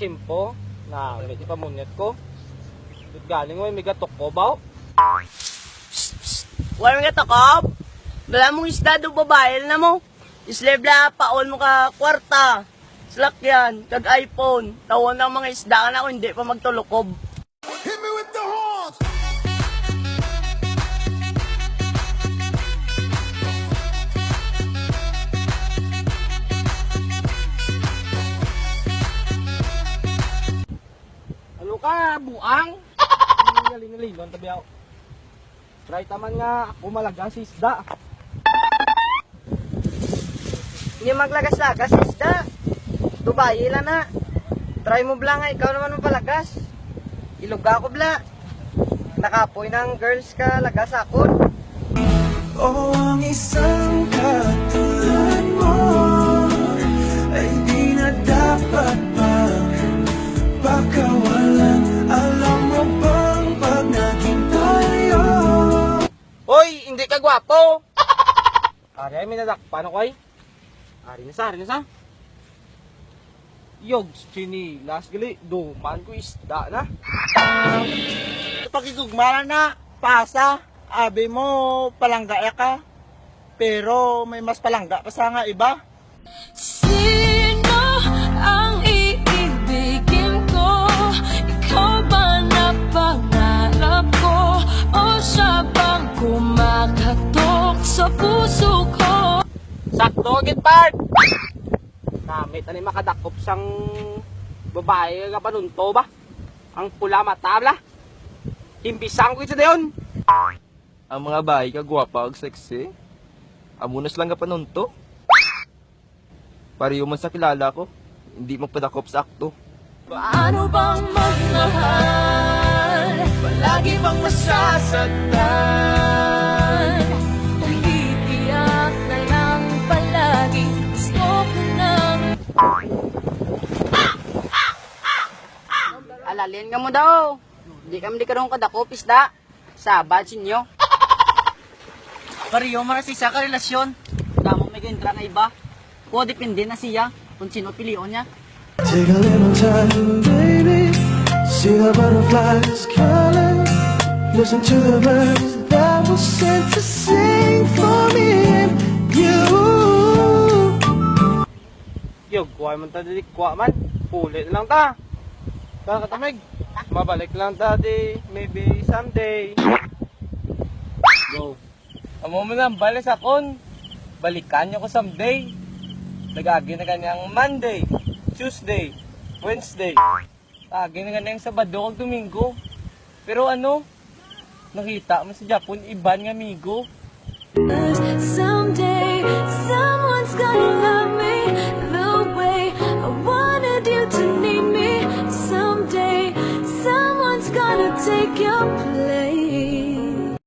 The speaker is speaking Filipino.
simpo na may ipamunyat ko. Galing mo, may gatok ko ba? Walang nga takob. Dala mong isda do babae na mo. Islebla, paon mo ka kwarta. Slakyan, kag iPhone. Tawon ng mga isda na kung hindi pa magtulukob. Hit me with the horns! Ano ka, buang? Galing-galing, tabi ako. Try taman nga ako malagang si isda. Hindi maglagas-lagas isda. Dubayi lang na. Try mo bla nga, ikaw naman mapalagas. Iluga ko bla. Nakapoy ng girls ka, lagas akon. Oh, ang isang katulad mo ay di na dapat pa pakawalan. Alam mo bang pag naging tayo? Hoy, hindi ka gwapo! Ari ay minadakpan ako ay. Ari na sa. Yogs, chinilas, gali, duman ko isda na. Pakigugmana na, pasa, abi mo palangga ka, pero may mas palangga pa sa nga iba. Sino ang iibigin ko? Ikaw ba na pangarap ko? O siya bang kumakatok sa puso ko? Sakto, get part! Namit, ano makadakop sang babae nga panunto ba? Ang pula matabla. Imbisang ko ito na yun. Ang mga bahay ka gwapa ag sexy. Amunas lang ka panunto. Pariyo man sa kilala ko, hindi magpadakop sa akto. Paano bang magmahal? Palagi bang masasaktan? Umiiyak na lang palagi. Gusto ko nang Alalin ka mo daw. Di ka rin kadakop isda. Sabad sinyo. Pariyo man na siya ka relasyon. Damang may gintra na iba. O depende na siya kung sino pilion niya. Take a little time, baby. See the butterflies calling. Listen to the birds that were sent to sing for me and you. Yog, kuha man ta di kuha man. Pulit lang ta. Katamig. Mabalik lang ta di. Maybe someday. Go. Amo mo lang, balis akon. Balikan nyo ko someday. Nagagi na kanyang Monday, Tuesday, Wednesday. Agi na kanyang Sabado kag Domingo. Pero ano, nakita mo sa Japon, iban nga amigo. someday someone's gonna love